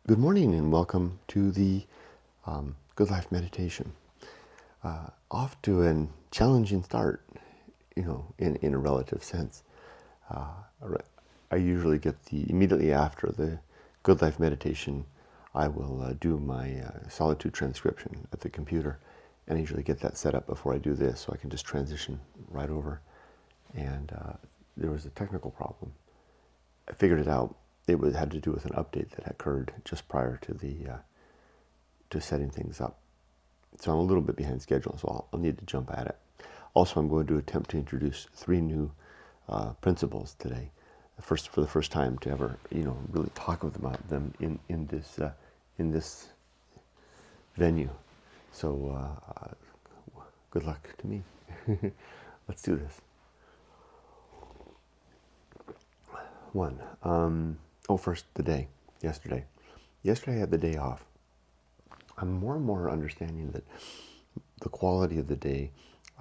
Good morning and welcome to the Good Life Meditation. Off to a challenging start, in a relative sense. I usually get immediately after the Good Life Meditation, I will do my solitude transcription at the computer. And I usually get that set up before I do this so I can just transition right over. And there was a technical problem. I figured it out. Had to do with an update that occurred just prior to to setting things up. So I'm a little bit behind schedule, so I'll need to jump at it. Also, I'm going to attempt to introduce 3 new principles today. For the first time to ever, really talk about them in this venue. So good luck to me. Let's do this. 1. First, the day. Yesterday I had the day off. I'm more and more understanding that the quality of the day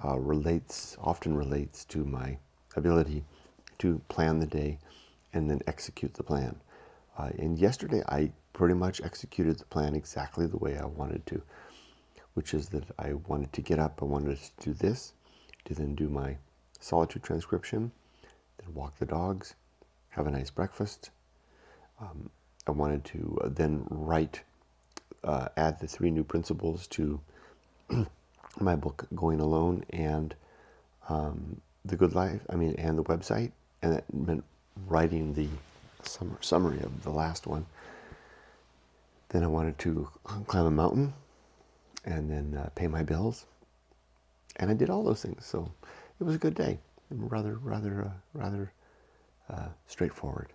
often relates to my ability to plan the day and then execute the plan. And yesterday I pretty much executed the plan exactly the way I wanted to, which is that I wanted to get up, I wanted to do this, to then do my solitude transcription, then walk the dogs, have a nice breakfast. I wanted to then add the 3 new principles to my book, Going Alone, and The Good Life, and the website. And that meant writing the summary of the last one. Then I wanted to climb a mountain and then pay my bills. And I did all those things. So it was a good day. Rather straightforward.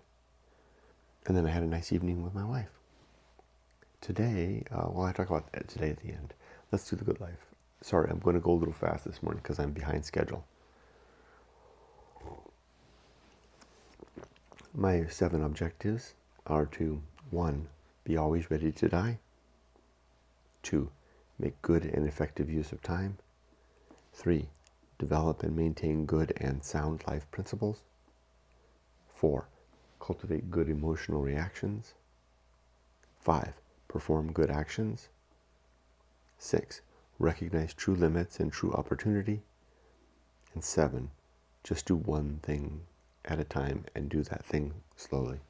And then I had a nice evening with my wife. Today, I talk about today at the end. Let's do the good life. Sorry, I'm going to go a little fast this morning because I'm behind schedule. My 7 objectives are to 1. Be always ready to die. 2. Make good and effective use of time. 3. Develop and maintain good and sound life principles. 4. Cultivate good emotional reactions. 5. Perform good actions. 6. Recognize true limits and true opportunity. And 7. Just do one thing at a time and do that thing slowly.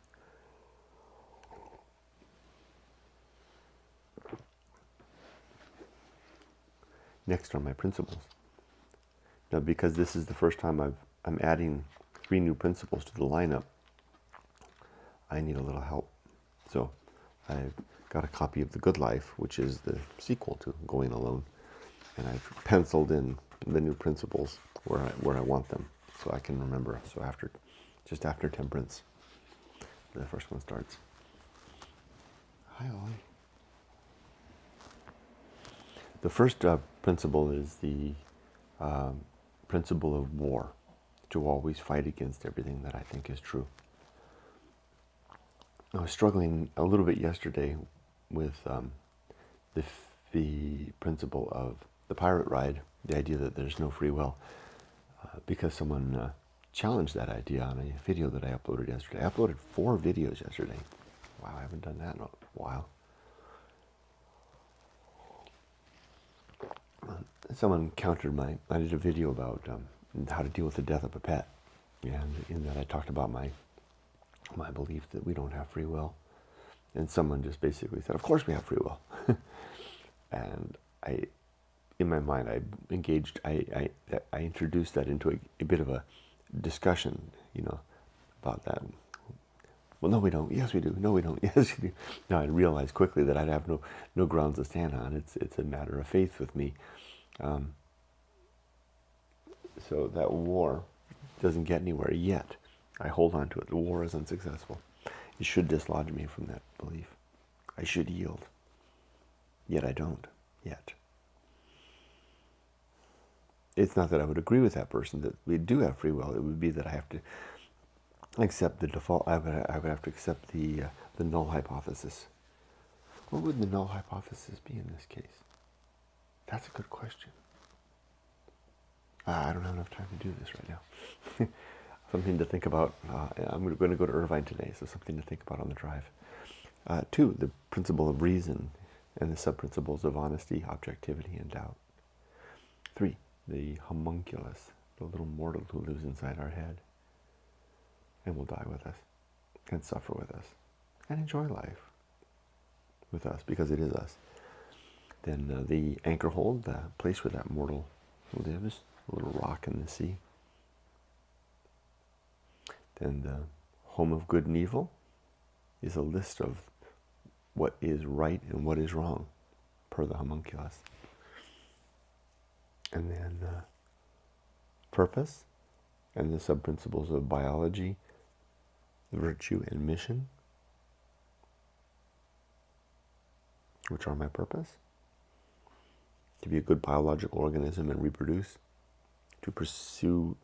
Next are my principles. Now, because this is the first time I'm adding 3 new principles to the lineup, I need a little help. So I've got a copy of The Good Life, which is the sequel to Going Alone, and I've penciled in the new principles where I want them, so I can remember. So just after Temperance, the first one starts. Hi, Ollie. The first principle is the principle of war, to always fight against everything that I think is true. I was struggling a little bit yesterday with the principle of the pirate ride, the idea that there's no free will, because someone challenged that idea on a video that I uploaded yesterday. I uploaded 4 videos yesterday. Wow, I haven't done that in a while. Someone countered I did a video about how to deal with the death of a pet, and in that I talked about my belief that we don't have free will. And someone just basically said, of course we have free will. And in my mind, I introduced that into a bit of a discussion, about that. Well, no, we don't. Yes, we do. No, we don't. Yes, we do. Now, I realized quickly that I'd have no grounds to stand on. It's a matter of faith with me. So that war doesn't get anywhere yet. I hold on to it. The war is unsuccessful. It should dislodge me from that belief. I should yield. Yet I don't. Yet. It's not that I would agree with that person that we do have free will. It would be that I have to accept the default. I would have to accept the null hypothesis. What would the null hypothesis be in this case? That's a good question. I don't have enough time to do this right now. Something to think about. I'm going to go to Irvine today, so something to think about on the drive. 2, the principle of reason and the sub-principles of honesty, objectivity, and doubt. 3, the homunculus, the little mortal who lives inside our head and will die with us and suffer with us and enjoy life with us because it is us. Then the Anchorhold, the place where that mortal lives, a little rock in the sea. Then the home of good and evil is a list of what is right and what is wrong, per the homunculus. And then purpose and the sub-principles of biology, virtue, and mission, which are my purpose. To be a good biological organism and reproduce, to pursue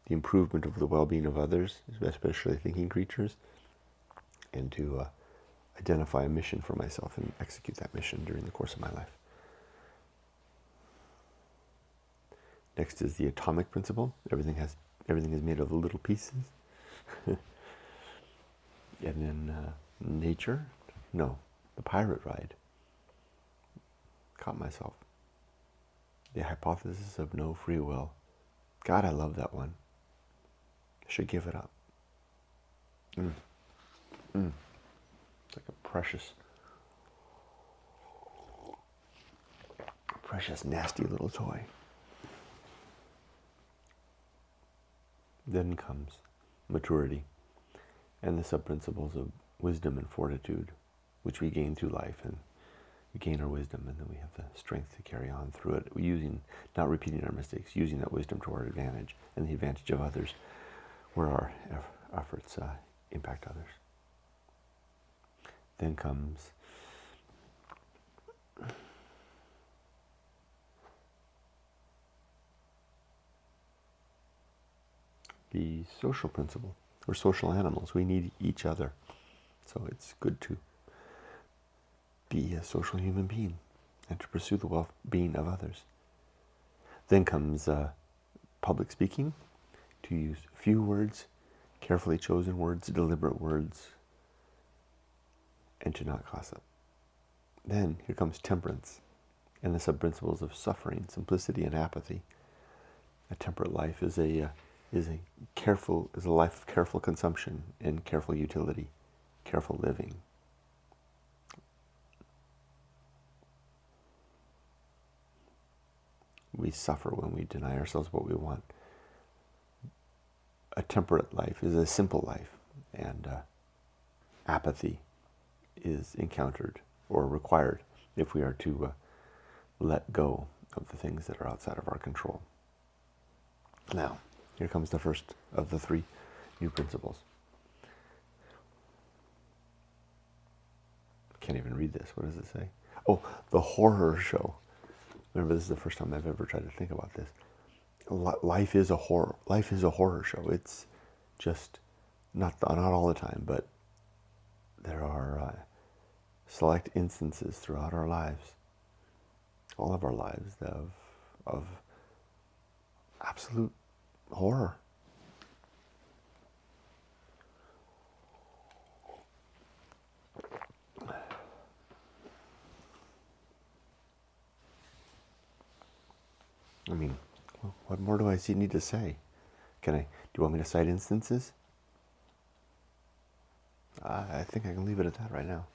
the improvement of the well-being of others, especially thinking creatures, and to identify a mission for myself and execute that mission during the course of my life. Next is the atomic principle. Everything is made of little pieces. And then nature. No, the pirate ride. Caught myself. The hypothesis of no free will. God, I love that one. I should give it up. It's like a precious, nasty little toy. Then comes maturity and the sub-principles of wisdom and fortitude, which we gain through life, and we gain our wisdom, and then we have the strength to carry on through it, not repeating our mistakes, using that wisdom to our advantage and the advantage of others, where our efforts impact others. Then comes the social principle. We're social animals. We need each other. So it's good to be a social human being and to pursue the well-being of others. Then comes public speaking, to use few words, carefully chosen words, deliberate words, and to not gossip. Then here comes temperance and the sub-principles of suffering, simplicity, and apathy. A temperate life is a life of careful consumption and careful utility, careful living. We suffer when we deny ourselves what we want. A temperate life is a simple life, and apathy is encountered or required if we are to let go of the things that are outside of our control. Now, here comes the first of the 3 new principles. I can't even read this. What does it say? Oh, the horror show. Remember, this is the first time I've ever tried to think about this. Life is a horror. Life is a horror show. It's just not all the time, but there are select instances throughout our lives, all of our lives, of absolute horror. I mean, what more do I need to say? Do you want me to cite instances? I think I can leave it at that right now.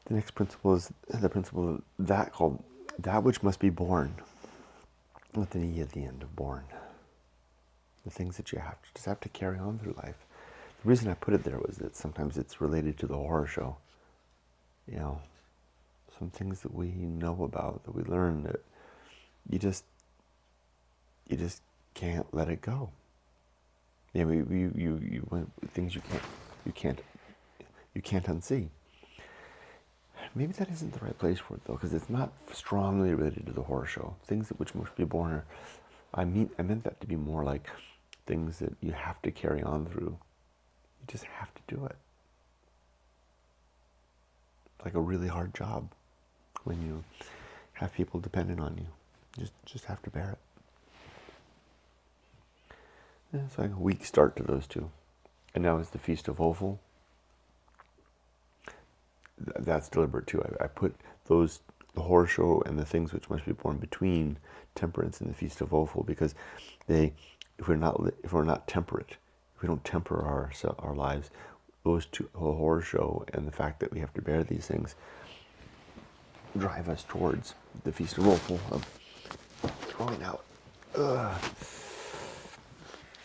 The next principle is the principle of that called that which must be borne, with an E at the end of borne. The things that you just have to carry on through life. The reason I put it there was that sometimes it's related to the horror show. You know, some things that we know about, that we learn, that you just can't let it go. Yeah, you things you can't unsee. Maybe that isn't the right place for it though, because it's not strongly related to the horror show. Things that which must be borne are, I meant that to be more like things that you have to carry on through. You just have to do it. It's like a really hard job when you have people dependent on you. You just have to bear it. Yeah, it's like a weak start to those 2. And now is the Feast of Offal, that's deliberate too. I put the horror show and the things which must be born between Temperance and the Feast of Offal, because if we're not temperate, if we don't temper our lives, those two, the horror show and the fact that we have to bear these things, drive us towards the Feast of Offal, of throwing out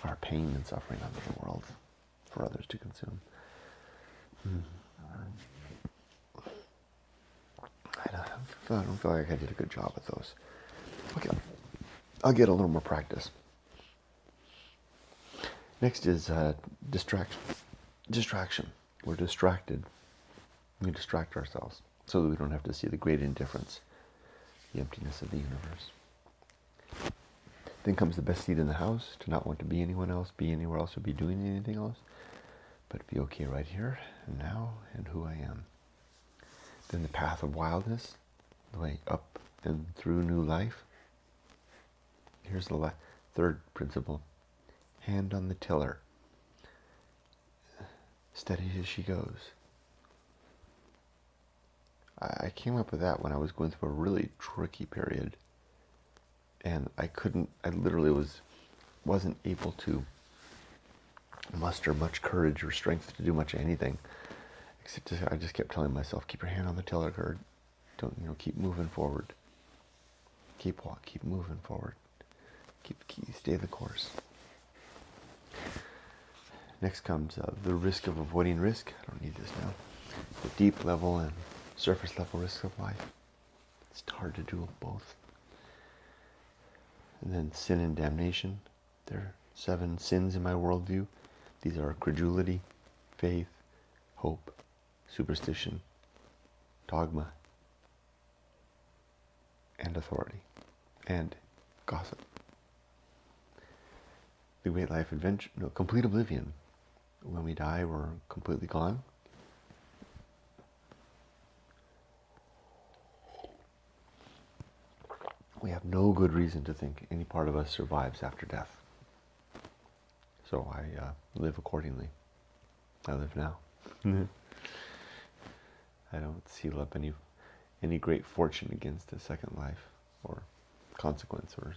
our pain and suffering onto the world for others to consume. I don't feel like I did a good job with those. Okay, I'll get a little more practice. Next is distraction. We're distracted. We distract ourselves so that we don't have to see the great indifference, the emptiness of the universe. Then comes the best seat in the house, to not want to be anyone else, be anywhere else, or be doing anything else, but be okay right here and now and who I am. Then the path of wildness, the way up and through new life. Here's the third principle. Hand on the tiller. Steady as she goes. I came up with that when I was going through a really tricky period. And I literally wasn't able to muster much courage or strength to do much of anything. Except I just kept telling myself, keep your hand on the tiller, Kurt. Don't, keep moving forward. Keep moving forward. Stay the course. Next comes the risk of avoiding risk. I don't need this now. The deep level and surface level risks of life. It's hard to do both. And then sin and damnation. There are 7 sins in my worldview. These are credulity, faith, hope, superstition, dogma, and authority, and gossip. The great life adventure, complete oblivion. When we die, we're completely gone. We have no good reason to think any part of us survives after death. So I live accordingly. I live now. I don't seal up any great fortune against a second life or consequence, or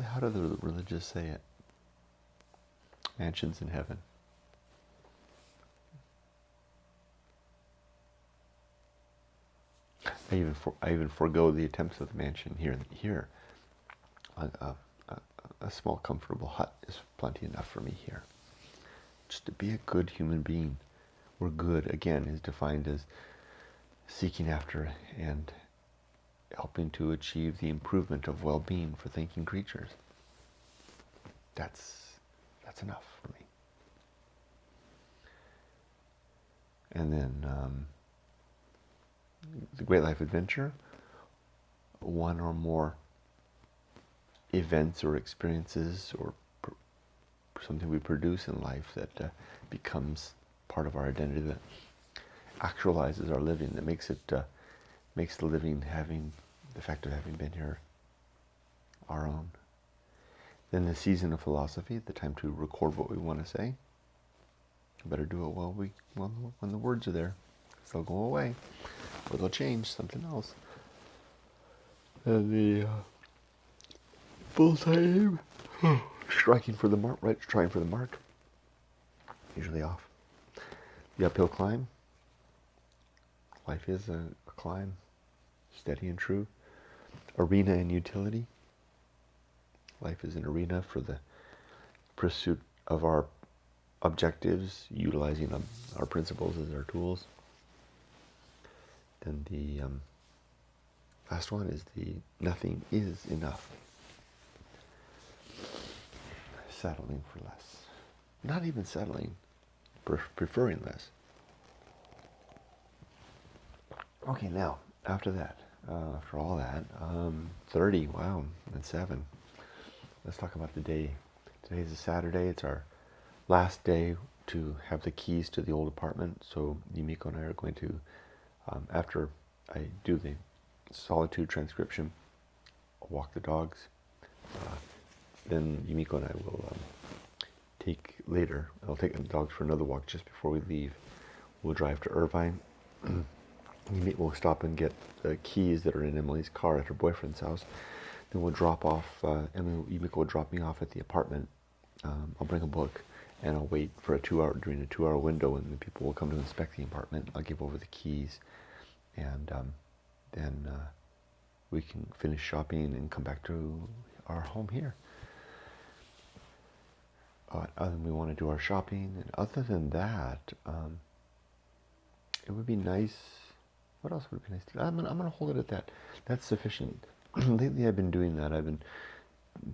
how do the religious say it? Mansions in heaven. I even forego the attempts of the mansion here. A small comfortable hut is plenty enough for me here. Just to be a good human being. Where good, again, is defined as seeking after and helping to achieve the improvement of well-being for thinking creatures. That's enough for me. And then the Great Life Adventure, one or more events or experiences or something we produce in life that becomes part of our identity, that actualizes our living, that makes the living, having the fact of having been here, our own. Then the season of philosophy, the time to record what we want to say. Better do it when the words are there, because they'll go away, or they'll change something else. And the full time striking for the mark, right? Trying for the mark. Usually off. The uphill climb. Life is a climb, steady and true. Arena and utility. Life is an arena for the pursuit of our objectives, utilizing our principles as our tools. Then the last one is the nothing is enough. Settling for less. Not even settling, preferring less. Okay, now, after that, after all that, 30, wow, and 7. Let's talk about the day. Today's a Saturday. It's our last day to have the keys to the old apartment. So Yumiko and I are going to, after I do the solitude transcription, I'll walk the dogs. Then Yumiko and I will I'll take the dogs for another walk just before we leave. We'll drive to Irvine, We'll stop and get the keys that are in Emily's car at her boyfriend's house. Then we'll drop off, Emiko will drop me off at the apartment. I'll bring a book, and I'll wait for during a 2 hour window, and the people will come to inspect the apartment. I'll give over the keys, and then we can finish shopping and come back to our home here. Other than we want to do our shopping, and other than that, it would be nice. What else would be nice to do? I'm gonna hold it at that. That's sufficient. Lately, I've been doing that. I've been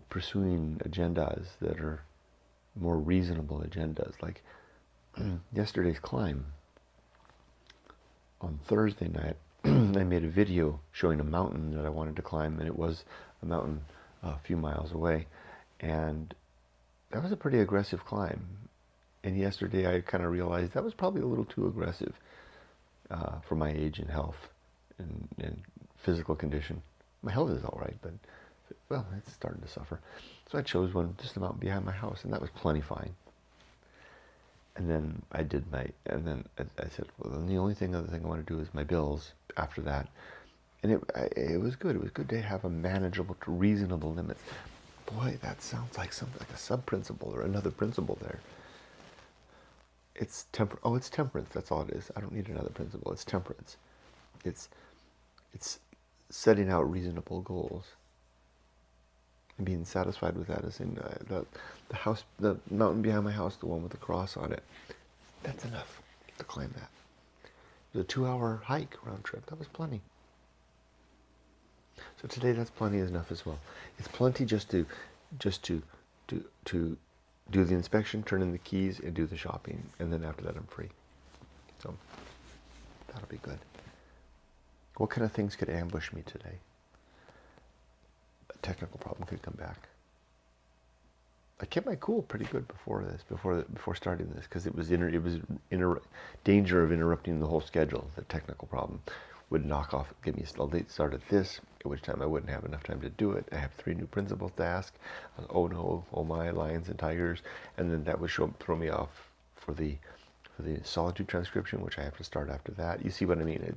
pursuing agendas that are more reasonable agendas, like yesterday's climb. On Thursday night, I made a video showing a mountain that I wanted to climb, and it was a mountain a few miles away, and that was a pretty aggressive climb. And yesterday, I kind of realized that was probably a little too aggressive for my age and health and physical condition. My health is all right, but, well, it's starting to suffer. So I chose one just a mountain behind my house, and that was plenty fine. And then I said, well, then the other thing I want to do is my bills after that. And it was good. It was good to have a manageable to reasonable limits. Boy, that sounds like something like a sub-principle or another principle there. It's temperance. That's all it is. I don't need another principle. It's temperance. It's setting out reasonable goals and being satisfied with that. As in the mountain behind my house, the one with the cross on it. That's enough to climb that. It was a 2 hour hike round trip. That was plenty. So today, that's plenty enough as well. It's plenty just to do the inspection, turn in the keys, and do the shopping. And then after that, I'm free. So that'll be good. What kind of things could ambush me today? A technical problem could come back. I kept my cool pretty good before starting this, because it was in danger of interrupting the whole schedule. The technical problem would give me a late start at this, at which time I wouldn't have enough time to do it. I have 3 new principles to ask. Oh no, oh my, lions and tigers. And then that would throw me off for the solitude transcription, which I have to start after that. You see what I mean?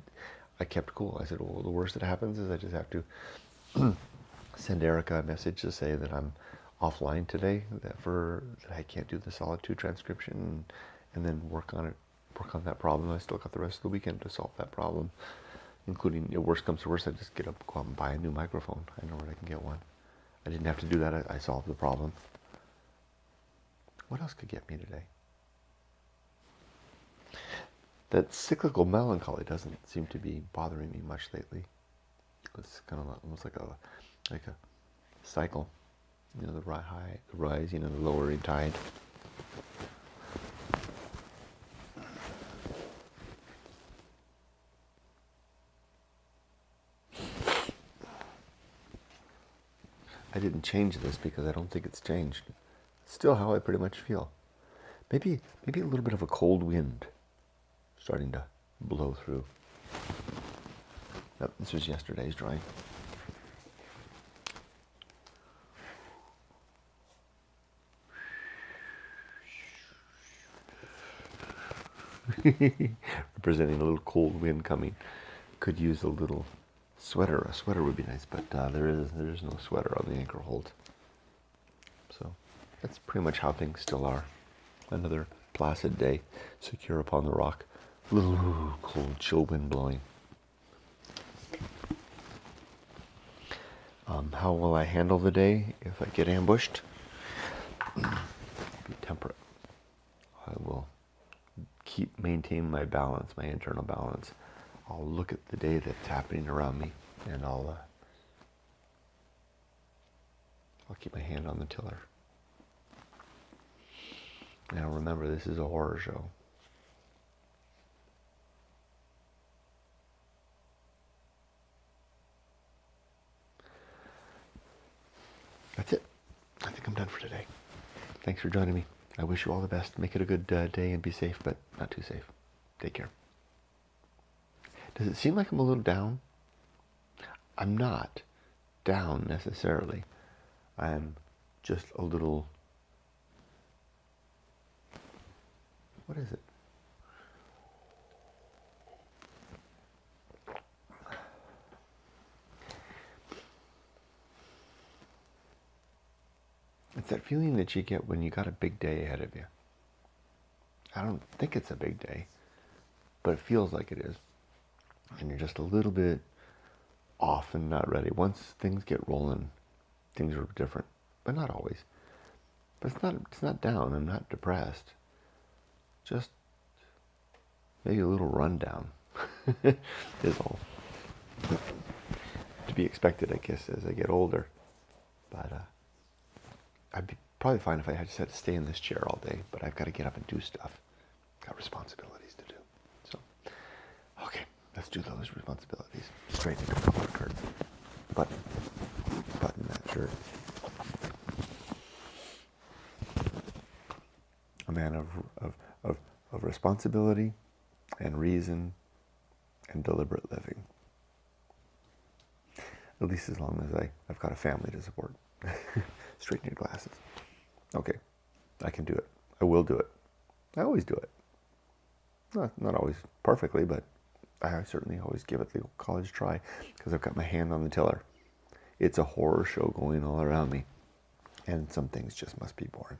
I kept cool. I said, well, the worst that happens is I just have to send Erica a message to say that I'm offline today, that I can't do the solitude transcription, and then work on that problem. I still got the rest of the weekend to solve that problem. Including, if worst comes to worst, I just go out and buy a new microphone. I know where I can get one. I didn't have to do that. I solved the problem. What else could get me today? That cyclical melancholy doesn't seem to be bothering me much lately. It's kind of almost like a cycle. You know, the rise, the lowering tide. I didn't change this because I don't think it's changed. It's still how I pretty much feel. Maybe a little bit of a cold wind starting to blow through. Yep, this was yesterday's drawing. Representing a little cold wind coming. Could use a little sweater. A sweater would be nice, but there is no sweater on the Anchorhold. So that's pretty much how things still are. Another placid day, secure upon the rock. Little cold, chill wind blowing. How will I handle the day if I get ambushed? Be temperate. I will maintain my balance, my internal balance. I'll look at the day that's happening around me, and I'll keep my hand on the tiller. Now remember, this is a horror show. That's it. I think I'm done for today. Thanks for joining me. I wish you all the best. Make it a good day and be safe, but not too safe. Take care. Does it seem like I'm a little down? I'm not down necessarily. I'm just a little... What is it? It's that feeling that you get when you got a big day ahead of you. I don't think it's a big day, but it feels like it is. And you're just a little bit off and not ready. Once things get rolling, things are different, but not always. But it's not down. I'm not depressed. Just maybe a little rundown is all. To be expected, I guess, as I get older. But I'd be probably fine if I just had to stay in this chair all day, but I've got to get up and do stuff. Got responsibilities to do. So, okay, let's do those responsibilities. Straighten a couple of cards. Button that shirt. A man of responsibility and reason and deliberate living. At least as long as I've got a family to support. Straighten your glasses. Okay, I can do it. I will do it. I always do it. Not always perfectly, but I certainly always give it the college try because I've got my hand on the tiller. It's a horror show going all around me, and some things just must be boring.